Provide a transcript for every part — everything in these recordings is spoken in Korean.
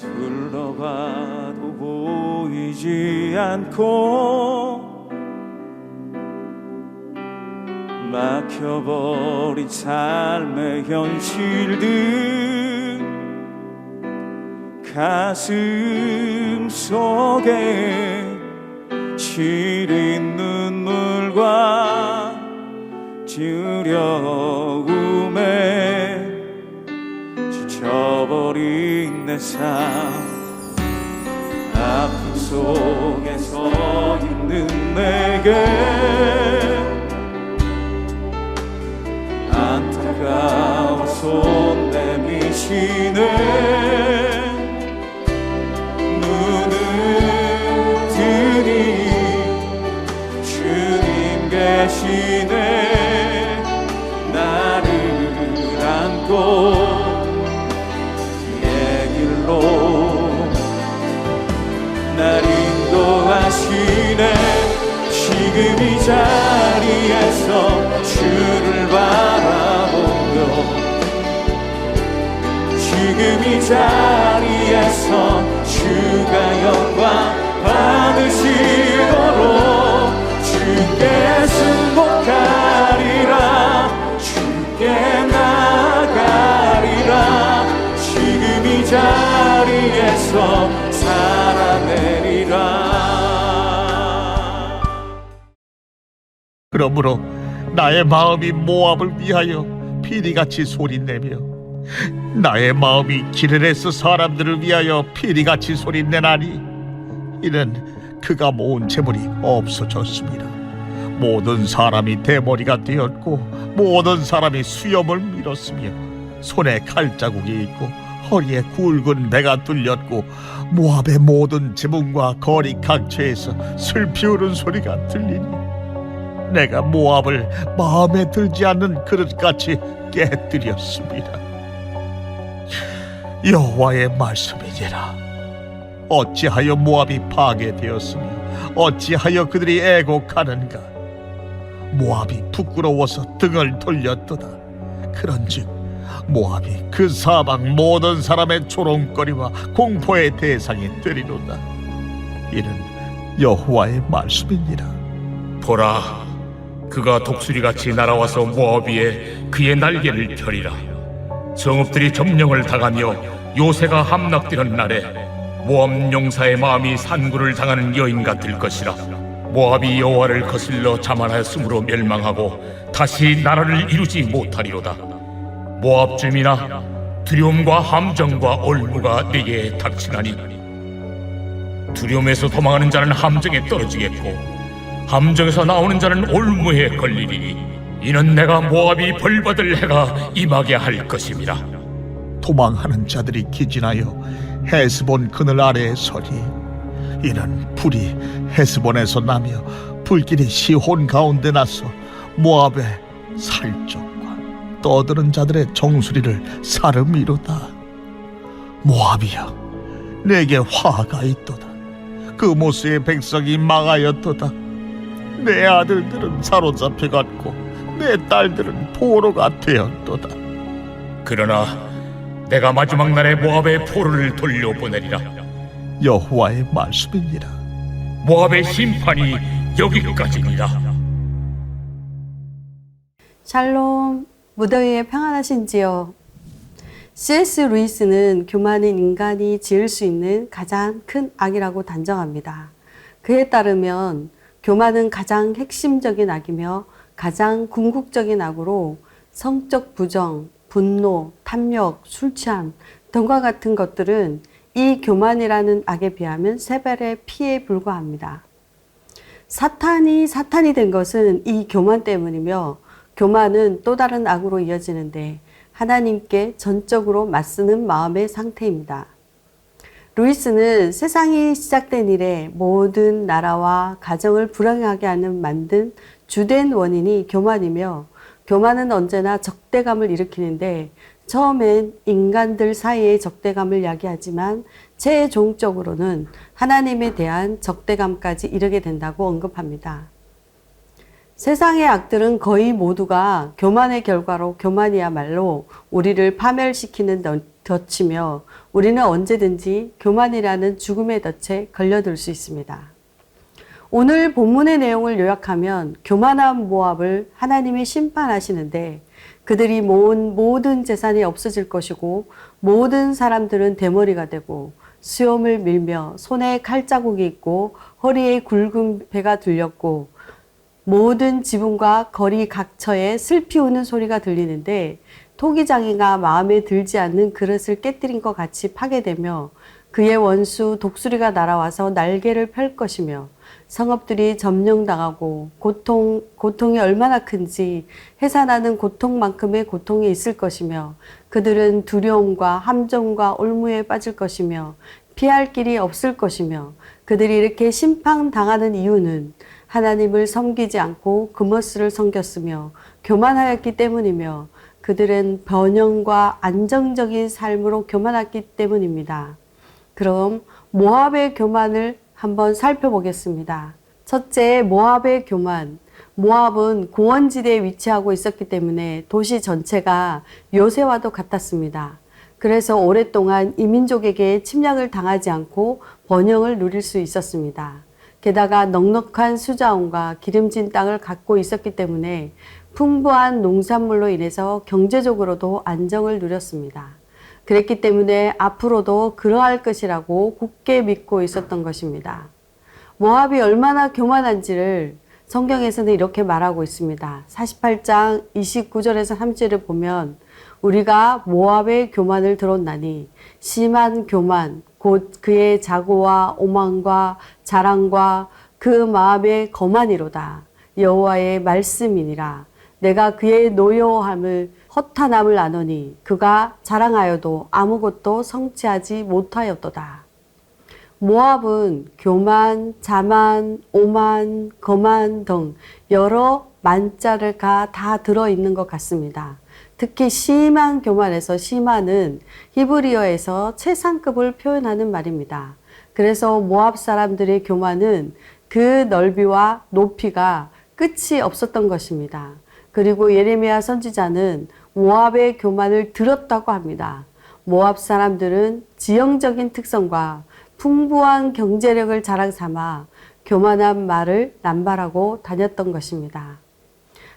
둘러봐도 보이지 않고 막혀버린 삶의 현실들 가슴 속에 시린 눈물과 두려움에 지쳐버린 내 삶 아픔 속에 서 있는 내게 안타까워 손 내미시네 눈을 뜨니 주님 계시네 나를 안고 그의 길로 날 인도하시네 지금 이 자리에서 주를 바라보며 지금 이 자리에서 주가 영광 받으시도록 주께 승복하리라 주께 나가리라 지금 이 자리에서 살아내리라. 그러므로 나의 마음이 모압을 위하여 피리같이 소리내며 나의 마음이 기르레스 사람들을 위하여 피리같이 소리내나니 이는 그가 모은 재물이 없어졌습니다. 모든 사람이 대머리가 되었고 모든 사람이 수염을 밀었으며 손에 칼자국이 있고 허리에 굵은 배가 뚫렸고 모압의 모든 지붕과 거리 각처에서 슬피 우는 소리가 들리니 내가 모압을 마음에 들지 않는 그릇같이 깨뜨렸습니다. 여호와의 말씀이니라. 어찌하여 모압이 파괴되었으며 어찌하여 그들이 애곡하는가. 모압이 부끄러워서 등을 돌렸도다. 그런즉 모압이 그 사방 모든 사람의 조롱거리와 공포의 대상이 되리로다. 이는 여호와의 말씀이니라. 보라, 그가 독수리같이 날아와서 모압 위에 그의 날개를 펴리라. 성읍들이 점령을 당하며 요새가 함락되는 날에 모압 용사의 마음이 산구를 당하는 여인 같을 것이라. 모압이 여호와를 거슬러 자만하였으므로 멸망하고 다시 나라를 이루지 못하리로다. 모압 주민아, 두려움과 함정과 올무가 네게 닥치나니 두려움에서 도망하는 자는 함정에 떨어지겠고 함정에서 나오는 자는 올무에 걸리리니 이는 내가 모압이 벌받을 해가 임하게 할 것임이라. 도망하는 자들이 기진하여 헤스본 그늘 아래에 서리. 이는 불이 헤스본에서 나며 불길이 시혼 가운데 나서 모압의 살적과 떠드는 자들의 정수리를 사름이로다. 모압이여, 내게 화가 있도다. 그 모스의 백성이 망하였도다. 내 아들들은 사로잡혀 갔고 내 딸들은 포로가 되었도다. 그러나 내가 마지막 날에 모압의 포로를 돌려보내리라. 여호와의 말씀이니라. 모압의 심판이 여기까지니라. 샬롬, 무더위에 평안하신지요? C.S. 루이스는 교만은 인간이 지을 수 있는 가장 큰 악이라고 단정합니다. 그에 따르면 교만은 가장 핵심적인 악이며 가장 궁극적인 악으로 성적 부정, 분노, 탐욕, 술 취함 등과 같은 것들은 이 교만이라는 악에 비하면 3배의 피해에 불과합니다. 사탄이 된 것은 이 교만 때문이며 교만은 또 다른 악으로 이어지는데 하나님께 전적으로 맞서는 마음의 상태입니다. 루이스는 세상이 시작된 이래 모든 나라와 가정을 불행하게 만든 주된 원인이 교만이며 교만은 언제나 적대감을 일으키는데 처음엔 인간들 사이의 적대감을 야기하지만 최종적으로는 하나님에 대한 적대감까지 이르게 된다고 언급합니다. 세상의 악들은 거의 모두가 교만의 결과로 교만이야말로 우리를 파멸시키는 덫이며 우리는 언제든지 교만이라는 죽음의 덫에 걸려들 수 있습니다. 오늘 본문의 내용을 요약하면 교만한 모압을 하나님이 심판하시는데 그들이 모은 모든 재산이 없어질 것이고 모든 사람들은 대머리가 되고 수염을 밀며 손에 칼자국이 있고 허리에 굵은 배가 들렸고 모든 지붕과 거리 각처에 슬피 우는 소리가 들리는데 토기장이가 마음에 들지 않는 그릇을 깨뜨린 것 같이 파괴되며 그의 원수 독수리가 날아와서 날개를 펼 것이며 성읍들이 점령당하고 고통이 얼마나 큰지 해산하는 고통만큼의 고통이 있을 것이며 그들은 두려움과 함정과 올무에 빠질 것이며 피할 길이 없을 것이며 그들이 이렇게 심판당하는 이유는 하나님을 섬기지 않고 금오스를 섬겼으며 교만하였기 때문이며 그들은 번영과 안정적인 삶으로 교만했기 때문입니다. 그럼 모압의 교만을 한번 살펴보겠습니다. 첫째, 모압의 교만. 모압은 고원지대에 위치하고 있었기 때문에 도시 전체가 요새와도 같았습니다. 그래서 오랫동안 이민족에게 침략을 당하지 않고 번영을 누릴 수 있었습니다. 게다가 넉넉한 수자원과 기름진 땅을 갖고 있었기 때문에 풍부한 농산물로 인해서 경제적으로도 안정을 누렸습니다. 그랬기 때문에 앞으로도 그러할 것이라고 굳게 믿고 있었던 것입니다. 모압이 얼마나 교만한지를 성경에서는 이렇게 말하고 있습니다. 48장 29절에서 30절을 보면 우리가 모압의 교만을 들었나니 심한 교만 곧 그의 자고와 오만과 자랑과 그 마음의 거만이로다. 여호와의 말씀이니라. 내가 그의 노여함을 허탄함을 아노니 그가 자랑하여도 아무것도 성취하지 못하였도다. 모압은 교만, 자만, 오만, 거만 등 여러 만자가 다 들어있는 것 같습니다. 특히 심한 교만에서 심한은 히브리어에서 최상급을 표현하는 말입니다. 그래서 모압 사람들의 교만은 그 넓이와 높이가 끝이 없었던 것입니다. 그리고 예레미야 선지자는 모압의 교만을 들었다고 합니다. 모압 사람들은 지형적인 특성과 풍부한 경제력을 자랑 삼아 교만한 말을 남발하고 다녔던 것입니다.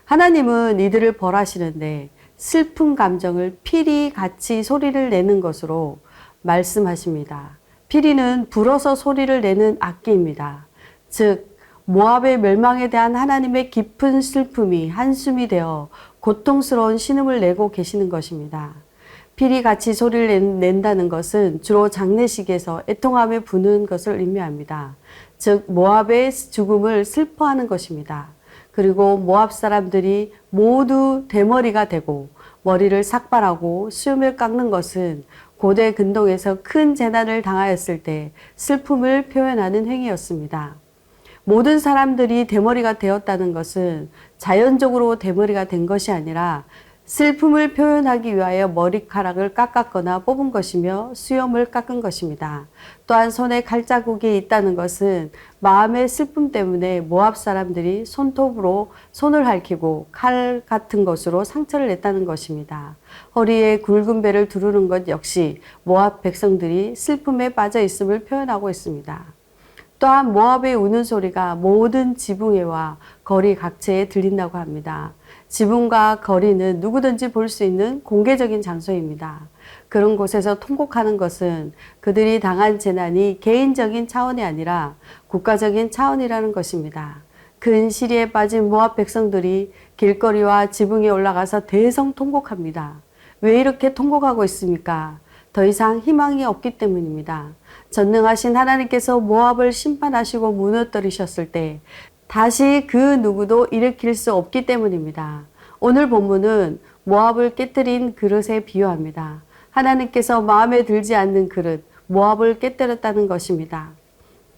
하나님은 이들을 벌하시는데 슬픈 감정을 피리 같이 소리를 내는 것으로 말씀하십니다. 피리는 불어서 소리를 내는 악기입니다. 즉 모압의 멸망에 대한 하나님의 깊은 슬픔이 한숨이 되어 고통스러운 신음을 내고 계시는 것입니다. 피리 같이 소리를 낸다는 것은 주로 장례식에서 애통함에 부는 것을 의미합니다. 즉 모압의 죽음을 슬퍼하는 것입니다. 그리고 모압 사람들이 모두 대머리가 되고 머리를 삭발하고 수염을 깎는 것은 고대 근동에서 큰 재난을 당하였을 때 슬픔을 표현하는 행위였습니다. 모든 사람들이 대머리가 되었다는 것은 자연적으로 대머리가 된 것이 아니라 슬픔을 표현하기 위하여 머리카락을 깎았거나 뽑은 것이며 수염을 깎은 것입니다. 또한 손에 칼자국이 있다는 것은 마음의 슬픔 때문에 모압 사람들이 손톱으로 손을 핥히고 칼 같은 것으로 상처를 냈다는 것입니다. 허리에 굵은 배를 두르는 것 역시 모압 백성들이 슬픔에 빠져 있음을 표현하고 있습니다. 또한 모압의 우는 소리가 모든 지붕에와 거리 각처에 들린다고 합니다. 지붕과 거리는 누구든지 볼 수 있는 공개적인 장소입니다. 그런 곳에서 통곡하는 것은 그들이 당한 재난이 개인적인 차원이 아니라 국가적인 차원이라는 것입니다. 큰 시리에 빠진 모압 백성들이 길거리와 지붕에 올라가서 대성통곡합니다. 왜 이렇게 통곡하고 있습니까? 더 이상 희망이 없기 때문입니다. 전능하신 하나님께서 모압을 심판하시고 무너뜨리셨을 때 다시 그 누구도 일으킬 수 없기 때문입니다. 오늘 본문은 모압을 깨뜨린 그릇에 비유합니다. 하나님께서 마음에 들지 않는 그릇, 모압을 깨뜨렸다는 것입니다.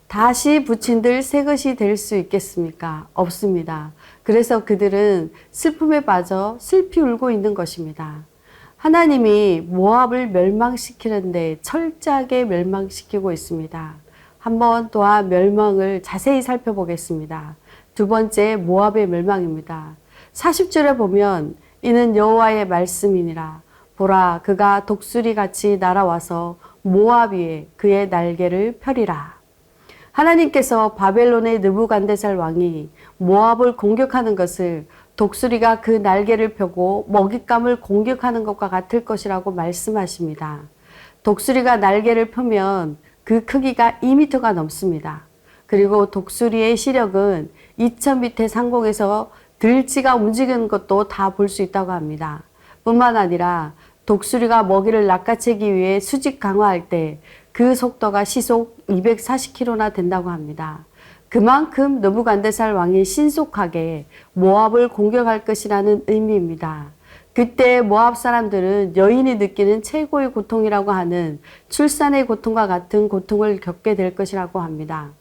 다시 붙인들 새 것이 될 수 있겠습니까? 없습니다. 그래서 그들은 슬픔에 빠져 슬피 울고 있는 것입니다. 하나님이 모압을 멸망시키는데 철저하게 멸망시키고 있습니다. 한번 또한 멸망을 자세히 살펴보겠습니다. 두 번째, 모압의 멸망입니다. 40절에 보면 이는 여호와의 말씀이니라. 보라, 그가 독수리같이 날아와서 모압 위에 그의 날개를 펴리라. 하나님께서 바벨론의 느부갓네살 왕이 모압을 공격하는 것을 독수리가 그 날개를 펴고 먹잇감을 공격하는 것과 같을 것이라고 말씀하십니다. 독수리가 날개를 펴면 그 크기가 2m가 넘습니다. 그리고 독수리의 시력은 2000m 상공에서 들쥐가 움직이는 것도 다 볼 수 있다고 합니다. 뿐만 아니라 독수리가 먹이를 낚아채기 위해 수직 강화할 때 그 속도가 시속 240km나 된다고 합니다. 그만큼 느부갓네살 왕이 신속하게 모압을 공격할 것이라는 의미입니다. 그때 모압 사람들은 여인이 느끼는 최고의 고통이라고 하는 출산의 고통과 같은 고통을 겪게 될 것이라고 합니다.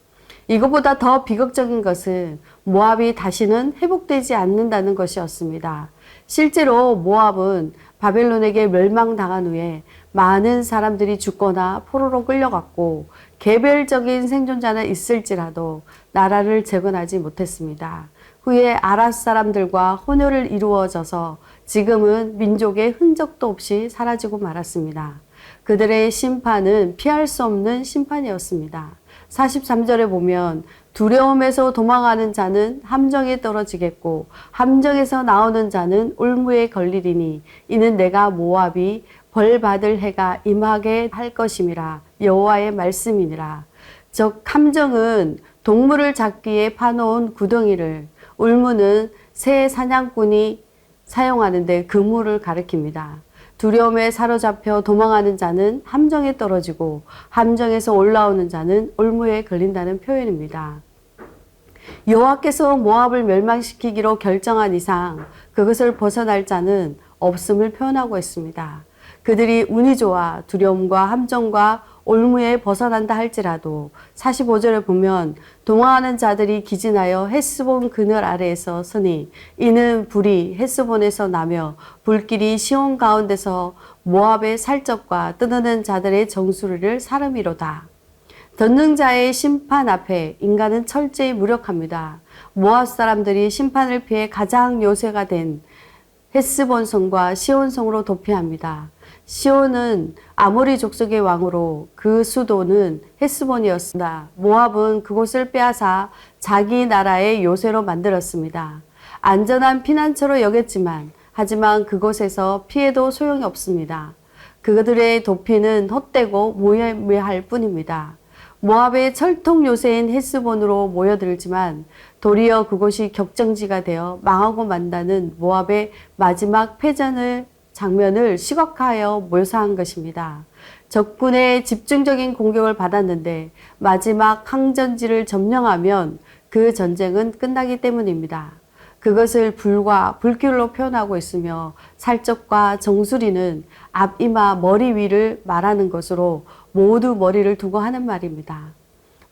이것보다 더 비극적인 것은 모압이 다시는 회복되지 않는다는 것이었습니다. 실제로 모압은 바벨론에게 멸망당한 후에 많은 사람들이 죽거나 포로로 끌려갔고 개별적인 생존자는 있을지라도 나라를 재건하지 못했습니다. 후에 아랏 사람들과 혼혈을 이루어져서 지금은 민족의 흔적도 없이 사라지고 말았습니다. 그들의 심판은 피할 수 없는 심판이었습니다. 43절에 보면 두려움에서 도망하는 자는 함정에 떨어지겠고 함정에서 나오는 자는 울무에 걸리리니 이는 내가 모압이 벌받을 해가 임하게 할 것임이라 여호와의 말씀이니라. 즉 함정은 동물을 잡기 위해 파놓은 구덩이를, 울무는 새 사냥꾼이 사용하는데 그물을 가리킵니다. 두려움에 사로잡혀 도망하는 자는 함정에 떨어지고 함정에서 올라오는 자는 올무에 걸린다는 표현입니다. 여호와께서 모압을 멸망시키기로 결정한 이상 그것을 벗어날 자는 없음을 표현하고 있습니다. 그들이 운이 좋아 두려움과 함정과 올무에 벗어난다 할지라도 45절에 보면 도망하는 자들이 기진하여 헤스본 그늘 아래에서 서니 이는 불이 헤스본에서 나며 불길이 시온 가운데서 모압의 살적과 뜯어낸 자들의 정수리를 사름이로다. 전능자의 심판 앞에 인간은 철저히 무력합니다. 모압 사람들이 심판을 피해 가장 요새가 된 헤스본성과 시온성으로 도피합니다. 시온은 아모리 족속의 왕으로 그 수도는 헤스본이었습니다. 모압은 그곳을 빼앗아 자기 나라의 요새로 만들었습니다. 안전한 피난처로 여겼지만 하지만 그곳에서 피해도 소용이 없습니다. 그들의 도피는 헛되고 무의미할 뿐입니다. 모압의 철통 요새인 헤스본으로 모여들지만 도리어 그곳이 격정지가 되어 망하고 만다는 모압의 마지막 패전을 장면을 시각화하여 묘사한 것입니다. 적군의 집중적인 공격을 받았는데 마지막 항전지를 점령하면 그 전쟁은 끝나기 때문입니다. 그것을 불과 불길로 표현하고 있으며 살적과 정수리는 앞이마 머리 위를 말하는 것으로 모두 머리를 두고 하는 말입니다.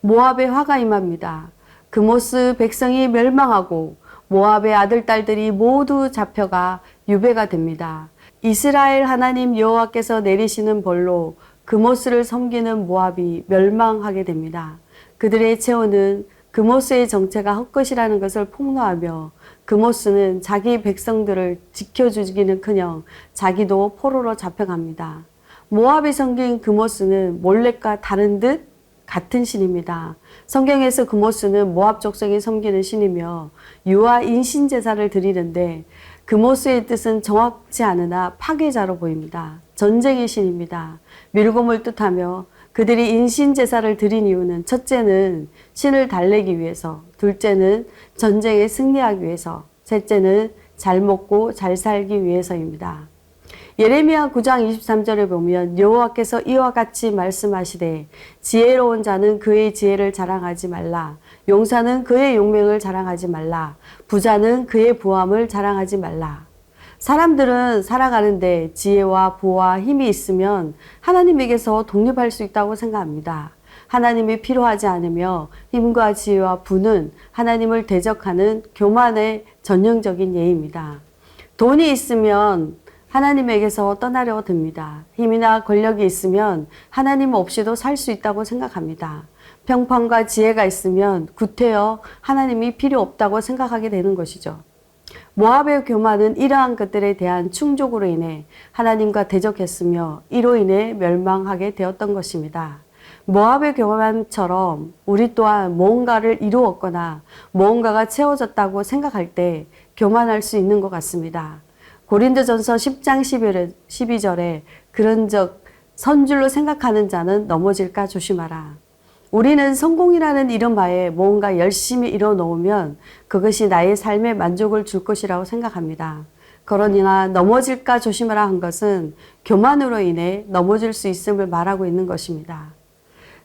모압의 화가 임합니다. 그모스 백성이 멸망하고 모압의 아들 딸들이 모두 잡혀가 유배가 됩니다. 이스라엘 하나님 여호와께서 내리시는 벌로 그모스를 섬기는 모압이 멸망하게 됩니다. 그들의 최후는 그모스의 정체가 헛것이라는 것을 폭로하며 그모스는 자기 백성들을 지켜주기는커녕 자기도 포로로 잡혀갑니다. 모압이 섬긴 그모스는 몰렉과 다른 듯 같은 신입니다. 성경에서 그모스는 모압 족속이 섬기는 신이며 유아 인신 제사를 드리는데 그모스의 뜻은 정확치 않으나 파괴자로 보입니다. 전쟁의 신입니다. 밀곰을 뜻하며 그들이 인신 제사를 드린 이유는 첫째는 신을 달래기 위해서, 둘째는 전쟁에 승리하기 위해서, 셋째는 잘 먹고 잘 살기 위해서입니다. 예레미야 9장 23절에 보면 여호와께서 이와 같이 말씀하시되 지혜로운 자는 그의 지혜를 자랑하지 말라. 용사는 그의 용맹을 자랑하지 말라. 부자는 그의 부함을 자랑하지 말라. 사람들은 살아가는데 지혜와 부와 힘이 있으면 하나님에게서 독립할 수 있다고 생각합니다. 하나님이 필요하지 않으며 힘과 지혜와 부는 하나님을 대적하는 교만의 전형적인 예입니다. 돈이 있으면 하나님에게서 떠나려 듭니다. 힘이나 권력이 있으면 하나님 없이도 살 수 있다고 생각합니다. 평판과 지혜가 있으면 구태여 하나님이 필요 없다고 생각하게 되는 것이죠. 모압의 교만은 이러한 것들에 대한 충족으로 인해 하나님과 대적했으며 이로 인해 멸망하게 되었던 것입니다. 모압의 교만처럼 우리 또한 무언가를 이루었거나 무언가가 채워졌다고 생각할 때 교만할 수 있는 것 같습니다. 고린도전서 10장 12절에 그런즉 선줄로 생각하는 자는 넘어질까 조심하라. 우리는 성공이라는 이른바에 뭔가 열심히 이뤄놓으면 그것이 나의 삶에 만족을 줄 것이라고 생각합니다. 그러나 넘어질까 조심하라 한 것은 교만으로 인해 넘어질 수 있음을 말하고 있는 것입니다.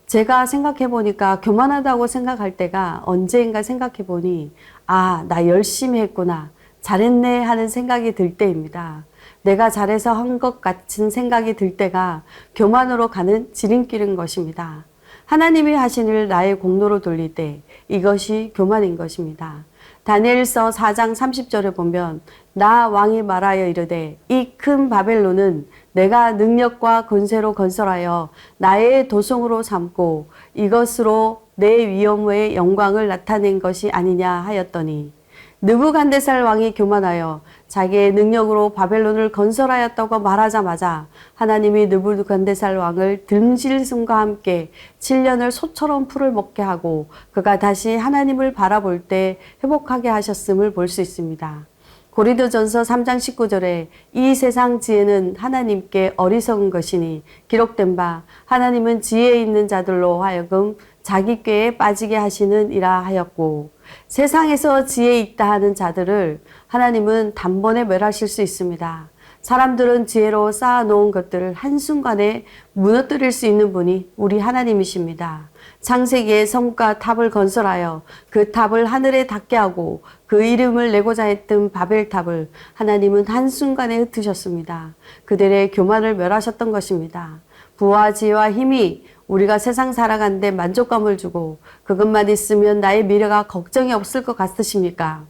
제가 생각해 보니까 교만하다고 생각할 때가 언제인가 생각해 보니 나 열심히 했구나, 잘했네 하는 생각이 들 때입니다. 내가 잘해서 한 것 같은 생각이 들 때가 교만으로 가는 지름길인 것입니다. 하나님이 하신 일 나의 공로로 돌릴 때 이것이 교만인 것입니다. 다니엘서 4장 30절에 보면 나 왕이 말하여 이르되 이 큰 바벨론은 내가 능력과 권세로 건설하여 나의 도성으로 삼고 이것으로 내 위엄의 영광을 나타낸 것이 아니냐 하였더니 느부갓네살 왕이 교만하여 자기의 능력으로 바벨론을 건설하였다고 말하자마자 하나님이 느부갓네살 왕을 듬실승과 함께 7년을 소처럼 풀을 먹게 하고 그가 다시 하나님을 바라볼 때 회복하게 하셨음을 볼 수 있습니다. 고린도전서 3장 19절에 이 세상 지혜는 하나님께 어리석은 것이니 기록된 바 하나님은 지혜 있는 자들로 하여금 자기 꾀에 빠지게 하시는 이라 하였고, 세상에서 지혜 있다 하는 자들을 하나님은 단번에 멸하실 수 있습니다. 사람들은 지혜로 쌓아놓은 것들을 한순간에 무너뜨릴 수 있는 분이 우리 하나님이십니다. 창세기에 성과 탑을 건설하여 그 탑을 하늘에 닿게 하고 그 이름을 내고자 했던 바벨탑을 하나님은 한순간에 흩으셨습니다. 그들의 교만을 멸하셨던 것입니다. 부와 지혜와 힘이 우리가 세상 살아가는데 만족감을 주고 그것만 있으면 나의 미래가 걱정이 없을 것 같으십니까?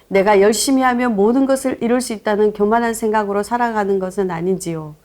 내가 열심히 하면 모든 것을 이룰 수 있다는 교만한 생각으로 살아가는 것은 아닌지요.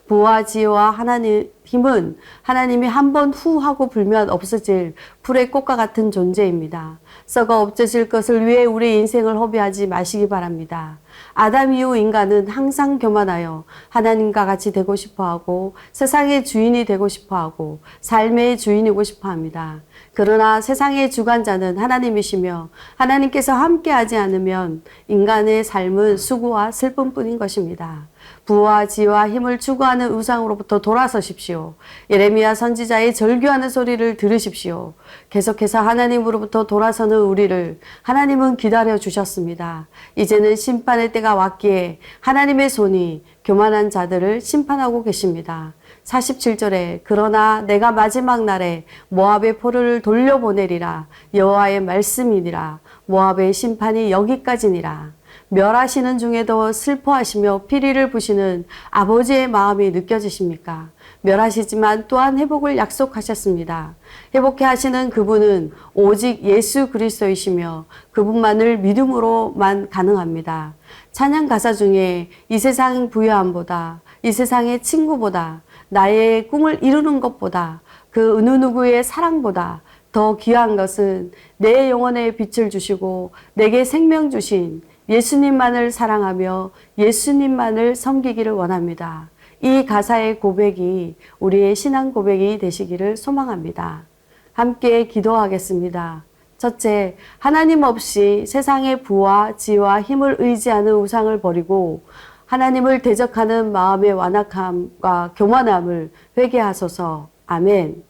부와 지혜와 하나님 힘은 하나님이 한번 후 하고 불면 없어질 풀의 꽃과 같은 존재입니다. 썩어 없어질 것을 위해 우리 인생을 허비하지 마시기 바랍니다. 아담 이후 인간은 항상 교만하여 하나님과 같이 되고 싶어하고 세상의 주인이 되고 싶어하고 삶의 주인이고 싶어합니다. 그러나 세상의 주관자는 하나님이시며 하나님께서 함께하지 않으면 인간의 삶은 수고와 슬픔뿐인 것입니다. 부와 지혜와 힘을 추구하는 우상으로부터 돌아서십시오. 예레미야 선지자의 절규하는 소리를 들으십시오. 계속해서 하나님으로부터 돌아서는 우리를 하나님은 기다려 주셨습니다. 이제는 심판의 때가 왔기에 하나님의 손이 교만한 자들을 심판하고 계십니다. 47절에 그러나 내가 마지막 날에 모압의 포로를 돌려보내리라. 여호와의 말씀이니라. 모압의 심판이 여기까지니라. 멸하시는 중에도 슬퍼하시며 피리를 부시는 아버지의 마음이 느껴지십니까? 멸하시지만 또한 회복을 약속하셨습니다. 회복해 하시는 그분은 오직 예수 그리스도이시며 그분만을 믿음으로만 가능합니다. 찬양 가사 중에 이 세상 부유함보다 이 세상의 친구보다 나의 꿈을 이루는 것보다 그 어느 누구의 사랑보다 더 귀한 것은 내 영혼에 빛을 주시고 내게 생명 주신 예수님만을 사랑하며 예수님만을 섬기기를 원합니다. 이 가사의 고백이 우리의 신앙 고백이 되시기를 소망합니다. 함께 기도하겠습니다. 첫째, 하나님 없이 세상의 부와 지혜와 힘을 의지하는 우상을 버리고 하나님을 대적하는 마음의 완악함과 교만함을 회개하소서. 아멘.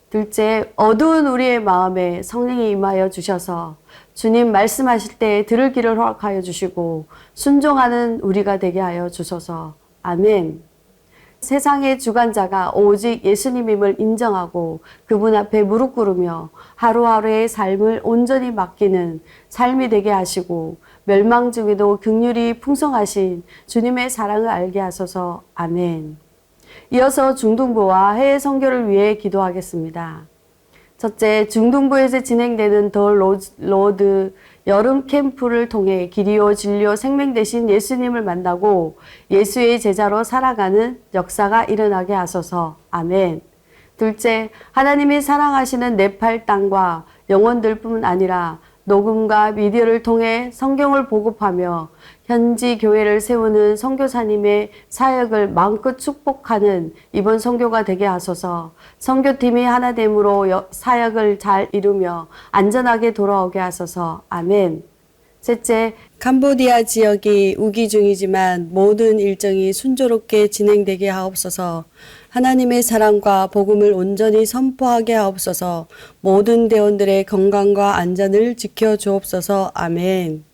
둘째, 어두운 우리의 마음에 성령이 임하여 주셔서 주님 말씀하실 때 들을 길을 허락하여 주시고 순종하는 우리가 되게 하여 주소서. 아멘. 세상의 주관자가 오직 예수님임을 인정하고 그분 앞에 무릎 꿇으며 하루하루의 삶을 온전히 맡기는 삶이 되게 하시고 멸망 중에도 긍휼이 풍성하신 주님의 사랑을 알게 하소서. 아멘. 이어서 중등부와 해외 선교를 위해 기도하겠습니다. 첫째, 중등부에서 진행되는 더 로드 여름 캠프를 통해 길이요 진리요 생명 되신 예수님을 만나고 예수의 제자로 살아가는 역사가 일어나게 하소서. 아멘. 둘째, 하나님이 사랑하시는 네팔 땅과 영혼들뿐 아니라 녹음과 미디어를 통해 성경을 보급하며 현지 교회를 세우는 선교사님의 사역을 마음껏 축복하는 이번 선교가 되게 하소서. 선교팀이 하나됨으로 사역을 잘 이루며 안전하게 돌아오게 하소서. 아멘. 셋째, 캄보디아 지역이 우기 중이지만 모든 일정이 순조롭게 진행되게 하옵소서. 하나님의 사랑과 복음을 온전히 선포하게 하옵소서. 모든 대원들의 건강과 안전을 지켜 주옵소서. 아멘.